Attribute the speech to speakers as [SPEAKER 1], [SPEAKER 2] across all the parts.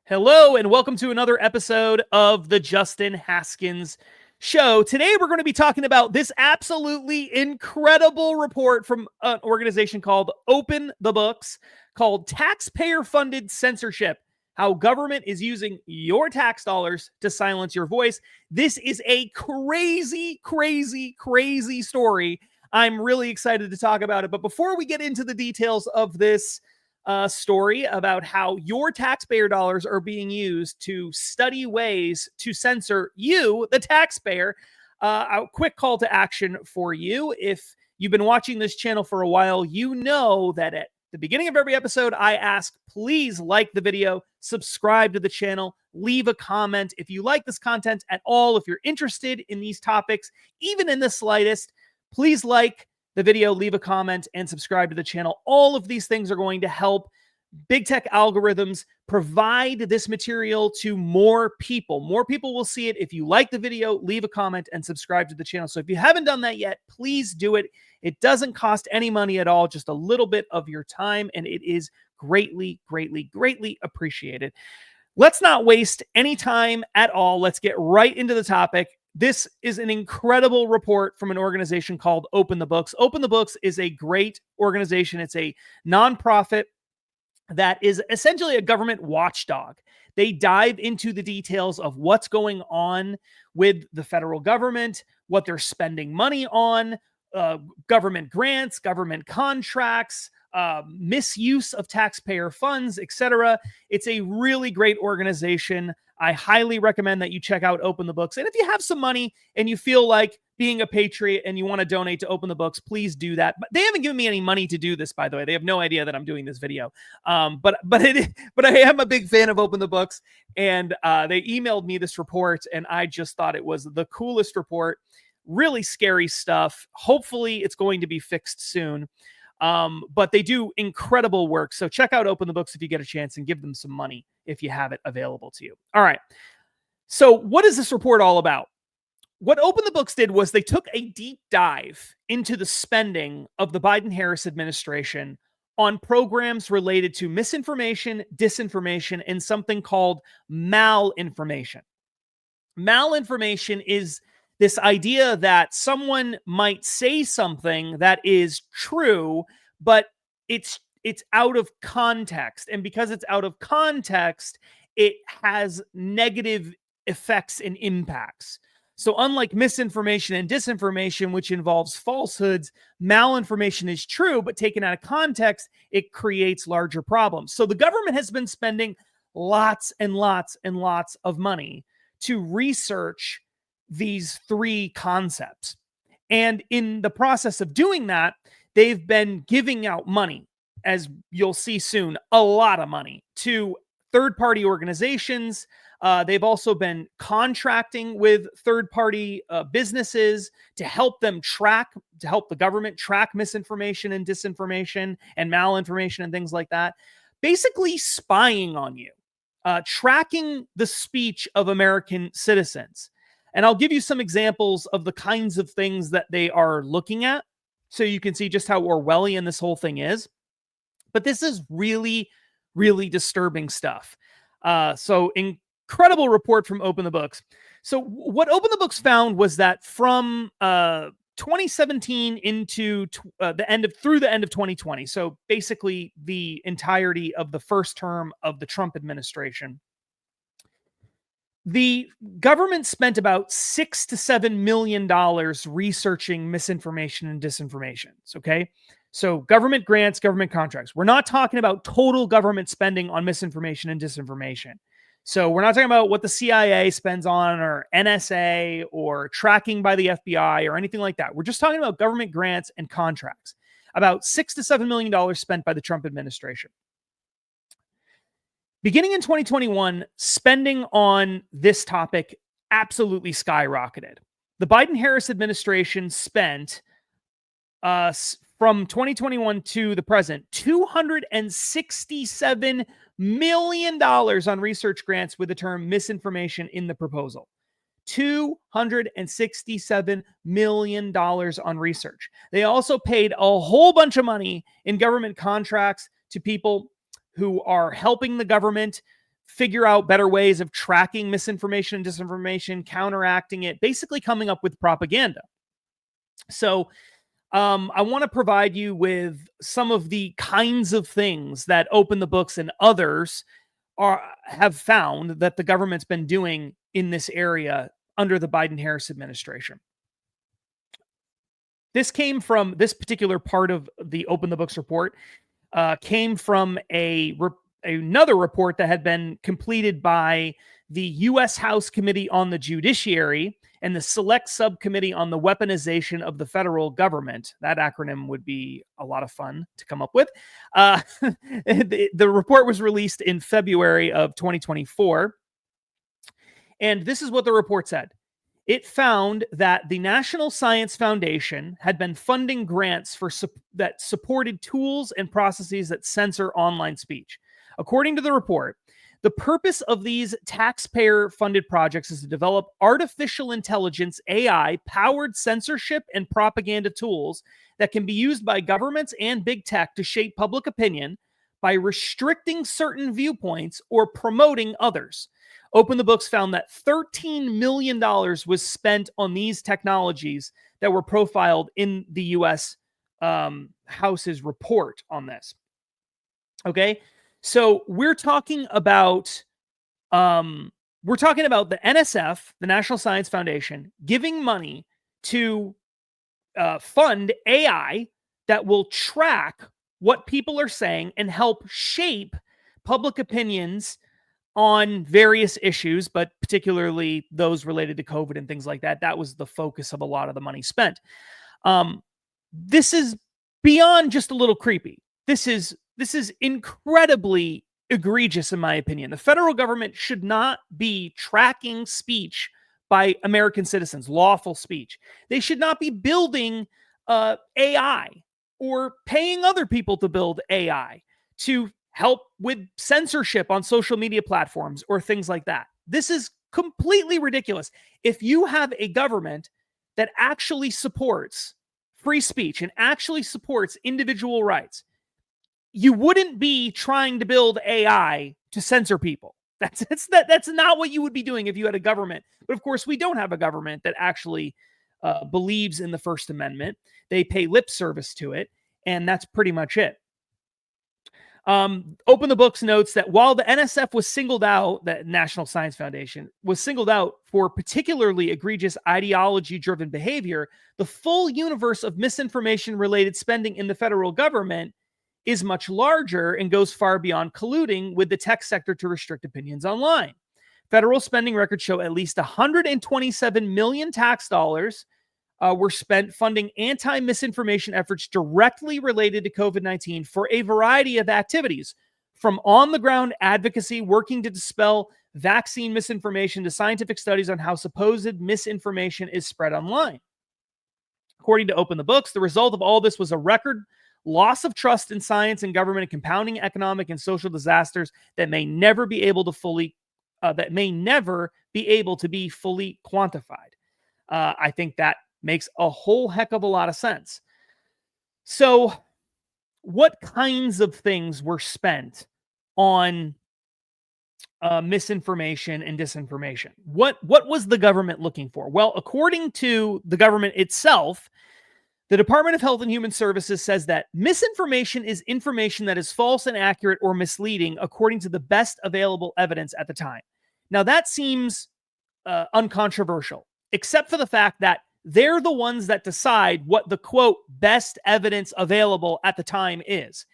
[SPEAKER 1] Hello, and welcome to another episode of the Justin Haskins Show. Today, we're going to be talking about this absolutely incredible report from an organization called Open the Books, called Taxpayer-Funded Censorship: How Government is Using Your Tax Dollars to Silence Your Voice. This is a crazy, crazy, crazy story. I'm really excited to talk about it. But before we get into the details of this story about how your taxpayer dollars are being used to study ways to censor you, the taxpayer, a quick call to action for you. If you've been watching this channel for a while, you know that at the beginning of every episode, I ask, please like the video, subscribe to the channel, leave a comment. If you like this content at all, if you're interested in these topics, even in the slightest, please like the video, leave a comment, and subscribe to the channel. All of these things are going to help big tech algorithms provide this material to more people. More people will see it if you like the video, leave a comment, and subscribe to the channel. So if you haven't done that yet, please do it. It doesn't cost any money at all, just a little bit of your time, and it is greatly, greatly, greatly appreciated. Let's not waste any time at all. Let's get right into the topic. This is an incredible report from an organization called Open the Books. Open the Books is a great organization. It's a nonprofit that is essentially a government watchdog. They dive into the details of what's going on with the federal government, what they're spending money on, government grants, government contracts, misuse of taxpayer funds, etc. It's a really great organization. I highly recommend that you check out Open the Books. And if you have some money and you feel like being a patriot and you want to donate to Open the Books, please do that. But they haven't given me any money to do this, by the way. They have no idea that I'm doing this video. But I am a big fan of Open the Books, and they emailed me this report, and I just thought it was the coolest report. Really scary stuff. Hopefully, it's going to be fixed soon. But they do incredible work. So check out Open the Books if you get a chance, and give them some money if you have it available to you. All right. So what is this report all about? What Open the Books did was they took a deep dive into the spending of the Biden-Harris administration on programs related to misinformation, disinformation, and something called malinformation. Malinformation is this idea that someone might say something that is true, but it's out of context. And because it's out of context, it has negative effects and impacts. So unlike misinformation and disinformation, which involves falsehoods, malinformation is true, but taken out of context, it creates larger problems. So the government has been spending lots and lots and lots of money to research these three concepts. And in the process of doing that, they've been giving out money, as you'll see soon, a lot of money to third-party organizations. They've also been contracting with third-party businesses to help them help the government track misinformation and disinformation and malinformation and things like that. Basically spying on you, tracking the speech of American citizens. And I'll give you some examples of the kinds of things that they are looking at, so you can see just how Orwellian this whole thing is. But this is really, really disturbing stuff. So incredible report from Open the Books. So what Open the Books found was that from 2017 into through the end of 2020, so basically the entirety of the first term of the Trump administration, the government spent about $6 to $7 million researching misinformation and disinformation. Okay. So government grants, government contracts. We're not talking about total government spending on misinformation and disinformation. So we're not talking about what the CIA spends on, or NSA, or tracking by the FBI, or anything like that. We're just talking about government grants and contracts. About $6 to $7 million spent by the Trump administration. Beginning in 2021, spending on this topic absolutely skyrocketed. The Biden-Harris administration spent, from 2021 to the present, $267 million on research grants with the term misinformation in the proposal. $267 million on research. They also paid a whole bunch of money in government contracts to people who are helping the government figure out better ways of tracking misinformation and disinformation, counteracting it, basically coming up with propaganda. So I want to provide you with some of the kinds of things that Open the Books and others have found that the government's been doing in this area under the Biden-Harris administration. This came from this particular part of the Open the Books report, came from another report that had been completed by the U.S. House Committee on the Judiciary and the Select Subcommittee on the Weaponization of the Federal Government. That acronym would be a lot of fun to come up with. The report was released in February of 2024. And this is what the report said. It found that the National Science Foundation had been funding grants that supported tools and processes that censor online speech. According to the report, the purpose of these taxpayer-funded projects is to develop artificial intelligence, AI-powered censorship and propaganda tools that can be used by governments and big tech to shape public opinion by restricting certain viewpoints or promoting others. Open the Books found that $13 million was spent on these technologies that were profiled in the U.S. House's report on this. Okay, so we're talking about the NSF, the National Science Foundation, giving money to fund AI that will track what people are saying and help shape public opinions on various issues, but particularly those related to COVID and things like that. That was the focus of a lot of the money spent. This is beyond just a little creepy. This is incredibly egregious, in my opinion. The federal government should not be tracking speech by American citizens, lawful speech. They should not be building AI or paying other people to build AI to help with censorship on social media platforms or things like that. This is completely ridiculous. If you have a government that actually supports free speech and actually supports individual rights, you wouldn't be trying to build AI to censor people. That's not what you would be doing if you had a government. But of course, we don't have a government that actually believes in the First Amendment. They pay lip service to it, and that's pretty much it. Open the Books notes that while the NSF was singled out, the National Science Foundation was singled out for particularly egregious ideology-driven behavior, the full universe of misinformation-related spending in the federal government is much larger and goes far beyond colluding with the tech sector to restrict opinions online. Federal spending records show at least 127 million tax dollars were spent funding anti-misinformation efforts directly related to COVID-19 for a variety of activities, from on-the-ground advocacy working to dispel vaccine misinformation to scientific studies on how supposed misinformation is spread online. According to Open the Books, the result of all this was a record loss of trust in science and government and compounding economic and social disasters that may never be able to be fully quantified. I think that makes a whole heck of a lot of sense. So, what kinds of things were spent on misinformation and disinformation? What was the government looking for? Well, according to the government itself, the Department of Health and Human Services says that misinformation is information that is false and inaccurate or misleading according to the best available evidence at the time. Now, that seems uncontroversial, except for the fact that they're the ones that decide what the, quote, best evidence available at the time is.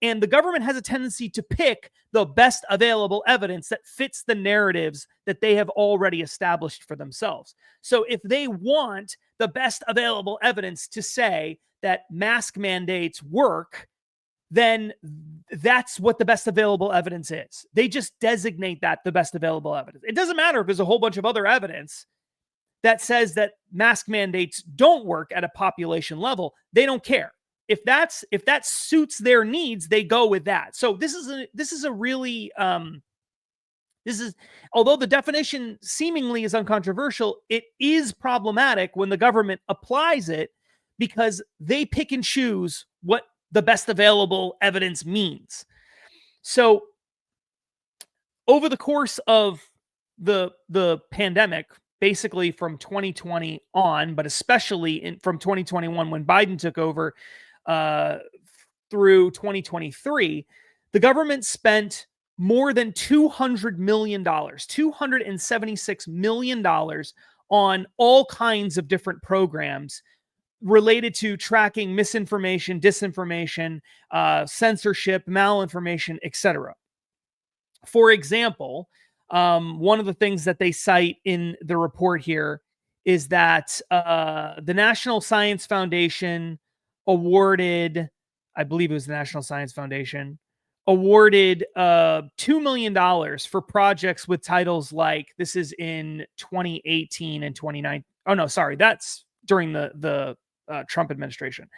[SPEAKER 1] And the government has a tendency to pick the best available evidence that fits the narratives that they have already established for themselves. So if they want the best available evidence to say that mask mandates work, then that's what the best available evidence is. They just designate that the best available evidence. It doesn't matter if there's a whole bunch of other evidence that says that mask mandates don't work at a population level. They don't care. If that suits their needs, they go with that. So this is a really although the definition seemingly is uncontroversial, it is problematic when the government applies it because they pick and choose what the best available evidence means. So over the course of the pandemic, basically from 2020 on, but especially from 2021 when Biden took over uh, through 2023, the government spent more than $200 million, $276 million on all kinds of different programs related to tracking misinformation, disinformation, censorship, malinformation, etc. For example, one of the things that they cite in the report here is that the National Science Foundation awarded, I believe it was the National Science Foundation, awarded $2 million for projects with titles like, this is in 2018 and 2019. Oh, no, sorry. That's during the Trump administration.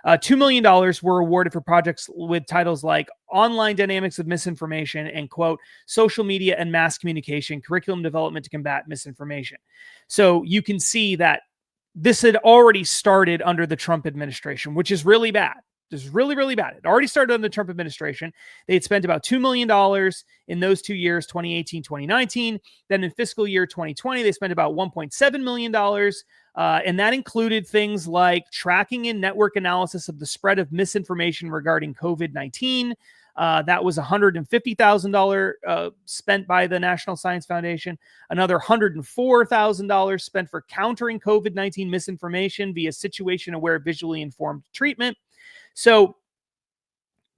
[SPEAKER 1] $2 million were awarded for projects with titles like Online Dynamics of Misinformation and, quote, Social Media and Mass Communication, Curriculum Development to Combat Misinformation. So you can see that this had already started under the Trump administration, which is really bad. This is really, really bad. It already started under the Trump administration. They had spent about $2 million in those 2 years, 2018, 2019. Then in fiscal year 2020, they spent about $1.7 million. And that included things like tracking and network analysis of the spread of misinformation regarding COVID-19. That was $150,000 spent by the National Science Foundation. Another $104,000 spent for countering COVID-19 misinformation via situation-aware, visually informed treatment. So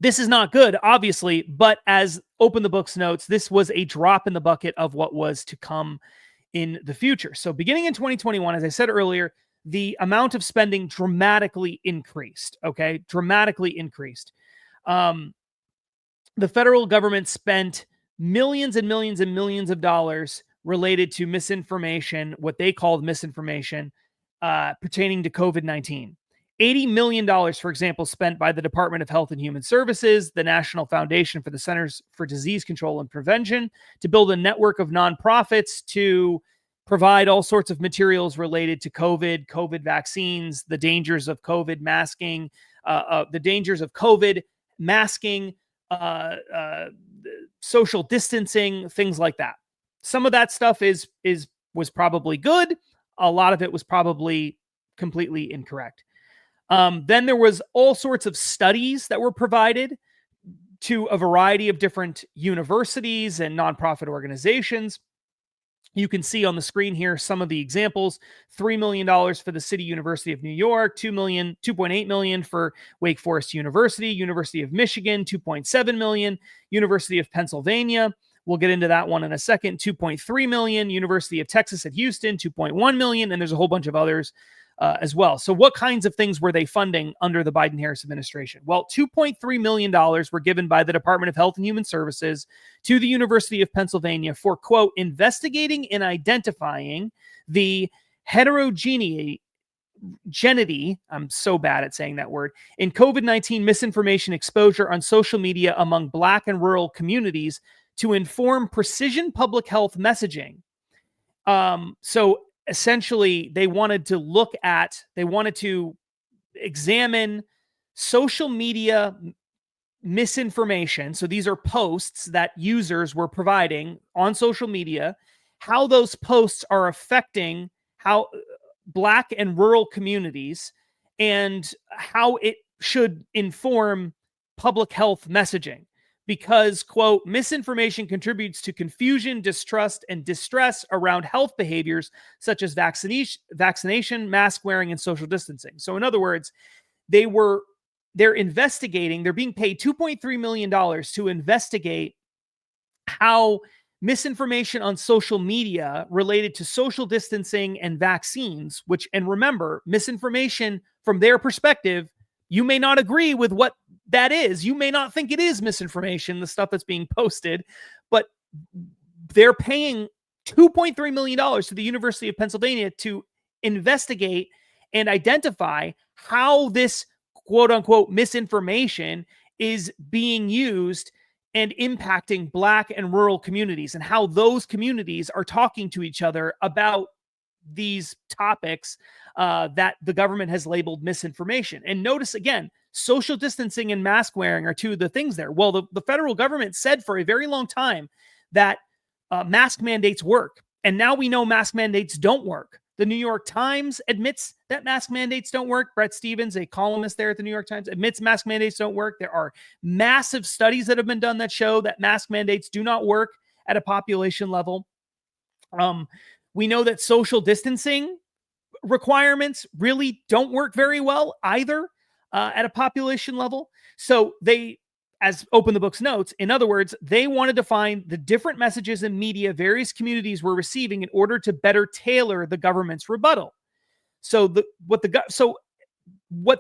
[SPEAKER 1] this is not good, obviously, but as Open the Books notes, this was a drop in the bucket of what was to come in the future. So beginning in 2021, as I said earlier, the amount of spending dramatically increased, okay? Dramatically increased. The federal government spent millions and millions and millions of dollars related to misinformation, what they called misinformation, pertaining to COVID-19. $80 million, for example, spent by the Department of Health and Human Services, the National Foundation for the Centers for Disease Control and Prevention, to build a network of nonprofits to provide all sorts of materials related to COVID vaccines, the dangers of COVID masking, social distancing, things like that. Some of that stuff was probably good. A lot of it was probably completely incorrect. Then there was all sorts of studies that were provided to a variety of different universities and nonprofit organizations. You can see on the screen here some of the examples. $3 million for the City University of New York, $2.8 million for Wake Forest University, University of Michigan, $2.7 million, University of Pennsylvania. We'll get into that one in a second. $2.3 million, University of Texas at Houston, $2.1 million, and there's a whole bunch of others as well. So what kinds of things were they funding under the Biden-Harris administration? Well, $2.3 million were given by the Department of Health and Human Services to the University of Pennsylvania for, quote, investigating and identifying the heterogeneity, I'm so bad at saying that word, in COVID-19 misinformation exposure on social media among Black and rural communities to inform precision public health messaging. So essentially, they wanted to examine social media misinformation. So these are posts that users were providing on social media, how those posts are affecting how Black and rural communities and how it should inform public health messaging. Because, quote, misinformation contributes to confusion, distrust, and distress around health behaviors such as vaccination, mask wearing, and social distancing. So in other words, they're investigating, they're being paid $2.3 million to investigate how misinformation on social media related to social distancing and vaccines, and remember, misinformation from their perspective, you may not agree with what that is. You may not think it is misinformation, the stuff that's being posted, but they're paying $2.3 million to the University of Pennsylvania to investigate and identify how this quote unquote misinformation is being used and impacting Black and rural communities, and how those communities are talking to each other about these topics that the government has labeled misinformation. And notice again, social distancing and mask wearing are two of the things there. Well, the federal government said for a very long time that mask mandates work. And now we know mask mandates don't work. The New York Times admits that mask mandates don't work. Brett Stevens, a columnist there at the New York Times, admits mask mandates don't work. There are massive studies that have been done that show that mask mandates do not work at a population level. We know that social distancing requirements really don't work very well either at a population level. So they, as Open the Books notes, in other words, they wanted to find the different messages and media various communities were receiving in order to better tailor the government's rebuttal. So what the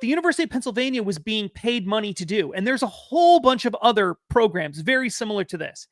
[SPEAKER 1] University of Pennsylvania was being paid money to do, and there's a whole bunch of other programs very similar to this,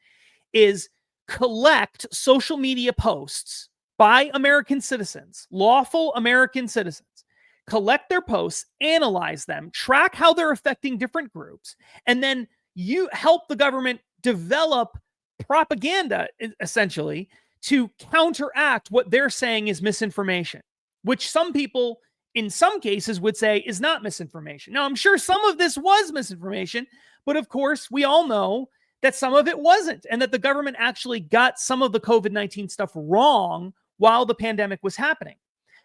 [SPEAKER 1] is collect social media posts by American citizens, lawful American citizens, collect their posts, analyze them, track how they're affecting different groups, and then you help the government develop propaganda, essentially, to counteract what they're saying is misinformation, which some people, in some cases, would say is not misinformation. Now, I'm sure some of this was misinformation, but of course, we all know that some of it wasn't, and that the government actually got some of the COVID-19 stuff wrong while the pandemic was happening.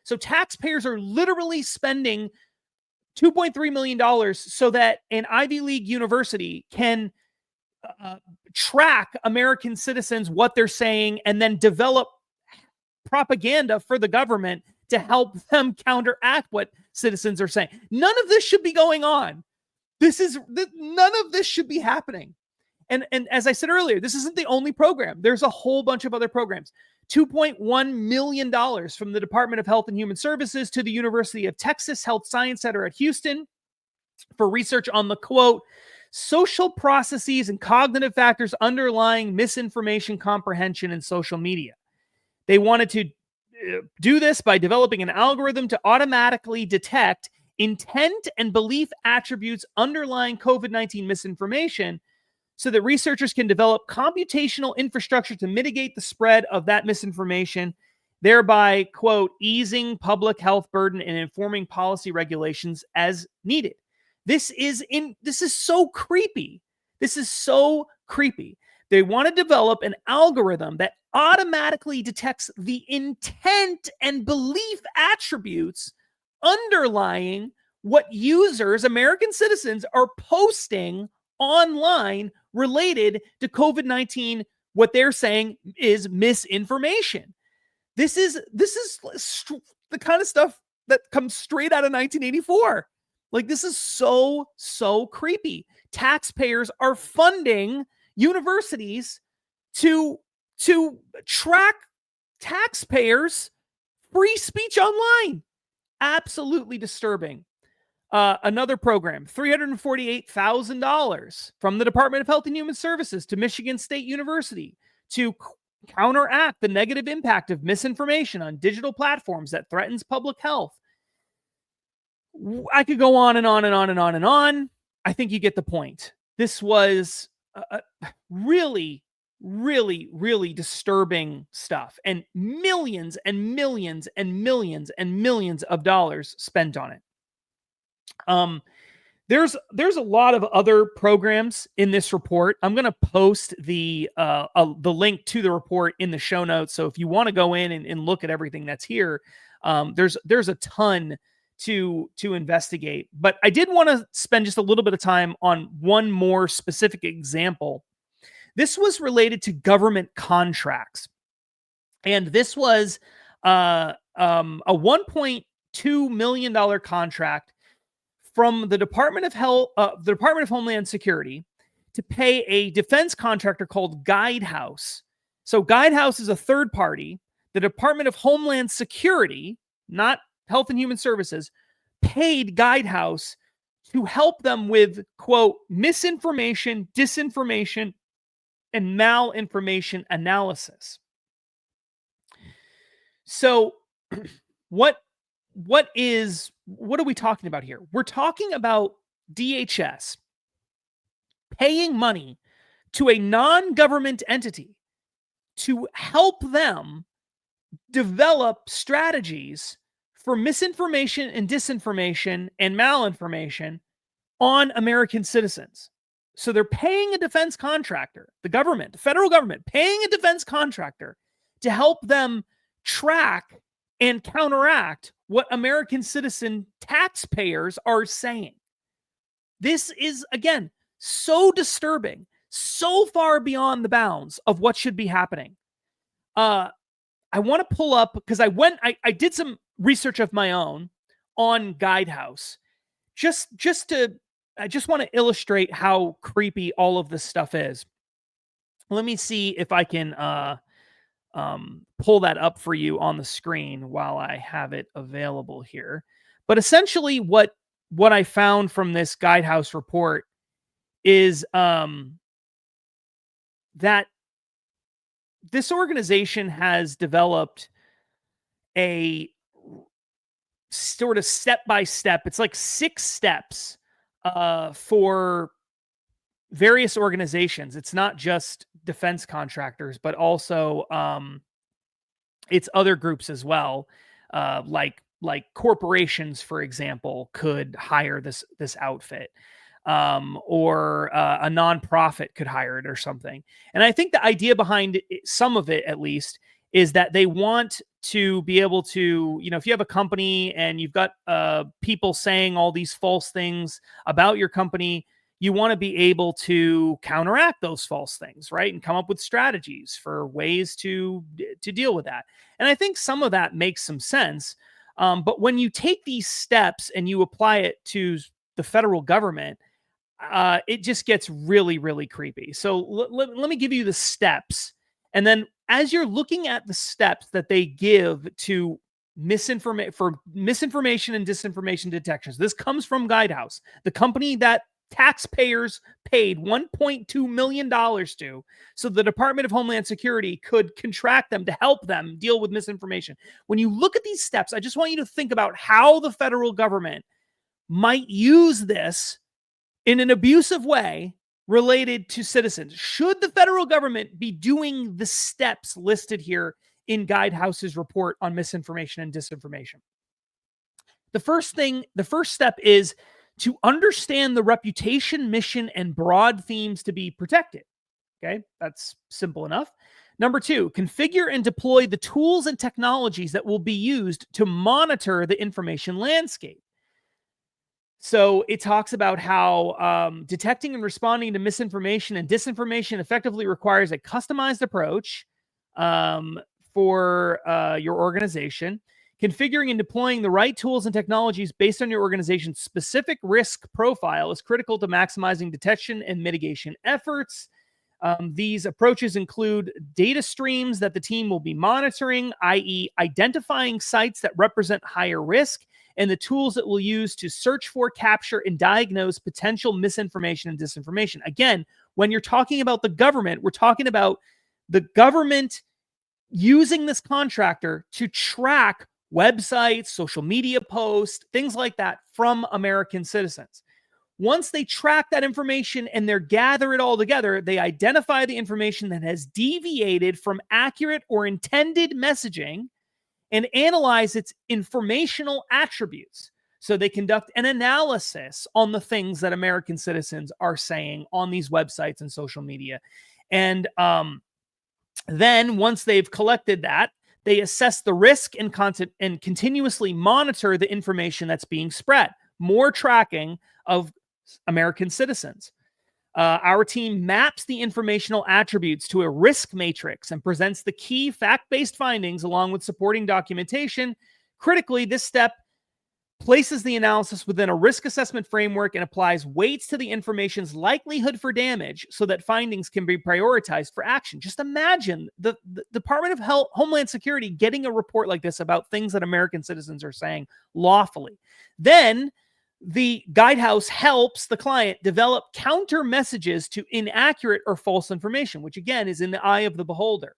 [SPEAKER 1] So taxpayers are literally spending $2.3 million so that an Ivy League university can track American citizens, what they're saying, and then develop propaganda for the government to help them counteract what citizens are saying. None of this should be going on. None of this should be happening. And as I said earlier, this isn't the only program. There's a whole bunch of other programs. $2.1 million from the Department of Health and Human Services to the University of Texas Health Science Center at Houston for research on the, quote, social processes and cognitive factors underlying misinformation comprehension in social media. They wanted to do this by developing an algorithm to automatically detect intent and belief attributes underlying COVID-19 misinformation, so that researchers can develop computational infrastructure to mitigate the spread of that misinformation, thereby, quote, easing public health burden and informing policy regulations as needed. This is so creepy. This is so creepy. They want to develop an algorithm that automatically detects the intent and belief attributes underlying what users, American citizens, are posting online related to COVID-19, what they're saying is misinformation. This is the kind of stuff that comes straight out of 1984. Like, this is so creepy. Taxpayers are funding universities to track taxpayers' free speech online. Absolutely disturbing. Another program, $348,000 from the Department of Health and Human Services to Michigan State University to counteract the negative impact of misinformation on digital platforms that threatens public health. I could go on and on and on and on and on. I think you get the point. This was really, really, really disturbing stuff, and millions and millions and millions and millions of dollars spent on it. There's a lot of other programs in this report. I'm going to post the link to the report in the show notes. So if you want to go in and look at everything that's here, there's a ton to investigate. But I did want to spend just a little bit of time on one more specific example. This was related to government contracts, and this was a $1.2 million contract from the Department of Health, the Department of Homeland Security, to pay a defense contractor called Guidehouse. So Guidehouse is a third party. The Department of Homeland Security, not Health and Human Services, paid Guidehouse to help them with, quote, misinformation, disinformation, and malinformation analysis. So what are we talking about here? We're talking about DHS paying money to a non-government entity to help them develop strategies for misinformation and disinformation and malinformation on American citizens. So they're paying a defense contractor, the government, the federal government, paying a defense contractor to help them track and counteract what American citizen taxpayers are saying. This is, again, so disturbing, so far beyond the bounds of what should be happening. I want to pull up, because I did some research of my own on Guidehouse, I just want to illustrate how creepy all of this stuff is. Let me see if I can pull that up for you on the screen while I have it available here. But essentially what I found from this Guidehouse report is that this organization has developed a sort of step-by-step, it's like 6 steps for various organizations. It's not just defense contractors, but also it's other groups as well. Like corporations, for example, could hire this outfit, or a nonprofit could hire it or something. And I think the idea behind some of it, at least, is that they want to be able to, if you have a company and you've got people saying all these false things about your company, you want to be able to counteract those false things, right? And come up with strategies for ways to deal with that. And I think some of that makes some sense. But when you take these steps and you apply it to the federal government, it just gets really, really creepy. So let me give you the steps. And then as you're looking at the steps that they give to misinformation and disinformation detections, this comes from Guidehouse, the company that taxpayers paid $1.2 million to, so the Department of Homeland Security could contract them to help them deal with misinformation. When you look at these steps, I just want you to think about how the federal government might use this in an abusive way related to citizens. Should the federal government be doing the steps listed here in Guidehouse's report on misinformation and disinformation? The first step is to understand the reputation, mission, and broad themes to be protected. Okay, that's simple enough. Number 2, configure and deploy the tools and technologies that will be used to monitor the information landscape. So it talks about how detecting and responding to misinformation and disinformation effectively requires a customized approach for your organization. Configuring and deploying the right tools and technologies based on your organization's specific risk profile is critical to maximizing detection and mitigation efforts. These approaches include data streams that the team will be monitoring, i.e., identifying sites that represent higher risk, and the tools that we'll use to search for, capture, and diagnose potential misinformation and disinformation. Again, when you're talking about the government, we're talking about the government using this contractor to track websites, social media posts, things like that from American citizens. Once they track that information and they gather it all together, they identify the information that has deviated from accurate or intended messaging and analyze its informational attributes. So they conduct an analysis on the things that American citizens are saying on these websites and social media. And then once they've collected that, they assess the risk and content and continuously monitor the information that's being spread. More tracking of American citizens. Our team maps the informational attributes to a risk matrix and presents the key fact-based findings along with supporting documentation. Critically, this step places the analysis within a risk assessment framework and applies weights to the information's likelihood for damage so that findings can be prioritized for action. Just imagine the Department of Homeland Security getting a report like this about things that American citizens are saying lawfully. Then the Guidehouse helps the client develop counter messages to inaccurate or false information, which again is in the eye of the beholder.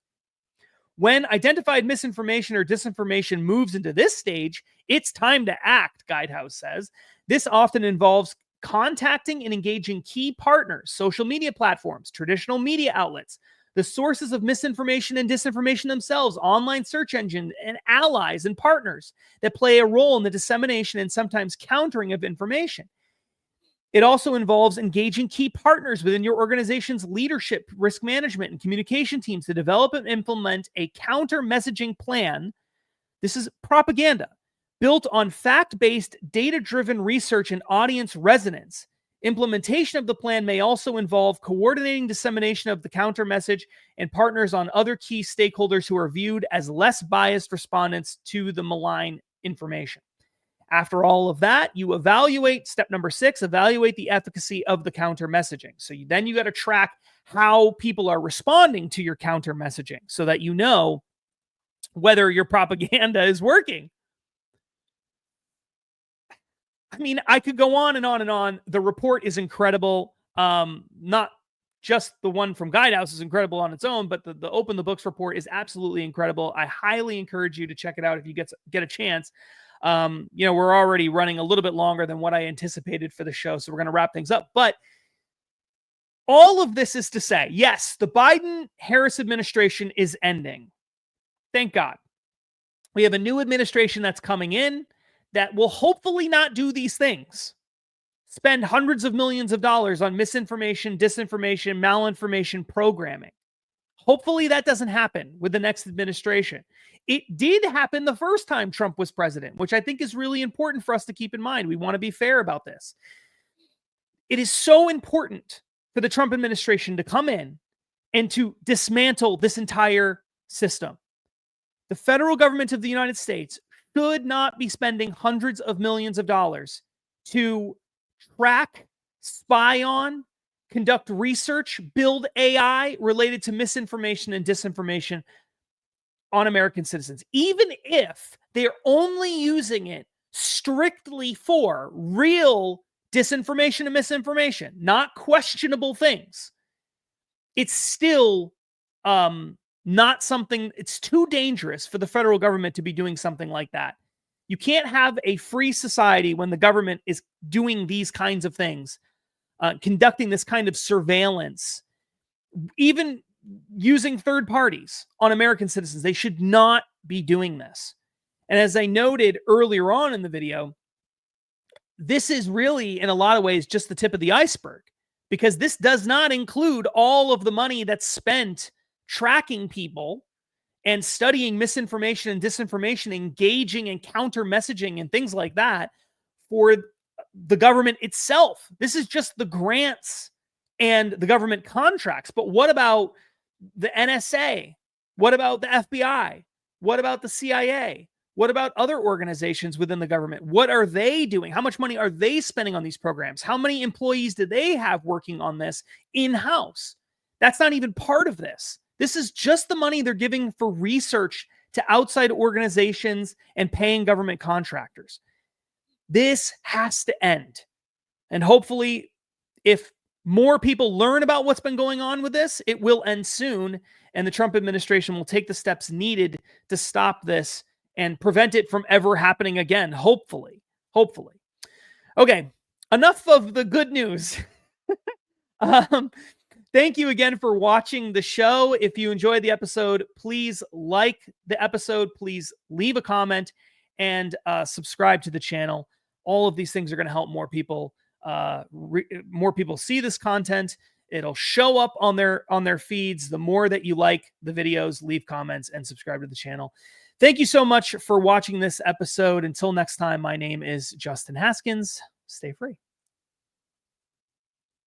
[SPEAKER 1] When identified misinformation or disinformation moves into this stage, it's time to act, Guidehouse says. This often involves contacting and engaging key partners, social media platforms, traditional media outlets, the sources of misinformation and disinformation themselves, online search engines, and allies and partners that play a role in the dissemination and sometimes countering of information. It also involves engaging key partners within your organization's leadership, risk management, and communication teams to develop and implement a counter messaging plan. This is propaganda built on fact-based, data-driven research and audience resonance. Implementation of the plan may also involve coordinating dissemination of the counter message and partners on other key stakeholders who are viewed as less biased respondents to the malign information. After all of that, you evaluate, step number 6, evaluate the efficacy of the counter messaging. So then you got to track how people are responding to your counter messaging so that you know whether your propaganda is working. I mean, I could go on and on and on. The report is incredible. Not just the one from Guidehouse is incredible on its own, but the Open the Books report is absolutely incredible. I highly encourage you to check it out if you get a chance. We're already running a little bit longer than what I anticipated for the show, so we're going to wrap things up. But all of this is to say, yes, the Biden-Harris administration is ending. Thank God. We have a new administration that's coming in that will hopefully not do these things. Spend hundreds of millions of dollars on misinformation, disinformation, malinformation programming. Hopefully that doesn't happen with the next administration. It did happen the first time Trump was president, which I think is really important for us to keep in mind. We want to be fair about this. It is so important for the Trump administration to come in and to dismantle this entire system. The federal government of the United States should not be spending hundreds of millions of dollars to track, spy on, conduct research, build AI related to misinformation and disinformation on American citizens, even if they're only using it strictly for real disinformation and misinformation, not questionable things. It's still not something, it's too dangerous for the federal government to be doing something like that. You can't have a free society when the government is doing these kinds of things, conducting this kind of surveillance, even using third parties on American citizens. They should not be doing this. And as I noted earlier on in the video, this is really, in a lot of ways, just the tip of the iceberg, because this does not include all of the money that's spent tracking people and studying misinformation and disinformation, engaging in counter messaging and things like that for the government itself. This is just the grants and the government contracts. But what about the NSA? What about the FBI? What about the CIA? What about other organizations within the government? What are they doing? How much money are they spending on these programs? How many employees do they have working on this in-house? That's not even part of this. This is just the money they're giving for research to outside organizations and paying government contractors. This has to end. And hopefully, if more people learn about what's been going on with this, it will end soon, and the Trump administration will take the steps needed to stop this and prevent it from ever happening again, hopefully. Hopefully. Okay, enough of the good news. Thank you again for watching the show. If you enjoyed the episode, please like the episode. Please leave a comment and subscribe to the channel. All of these things are going to help more people. More people see this content. It'll show up on their feeds. The more that you like the videos, leave comments, and subscribe to the channel. Thank you so much for watching this episode. Until next time, my name is Justin Haskins. Stay free.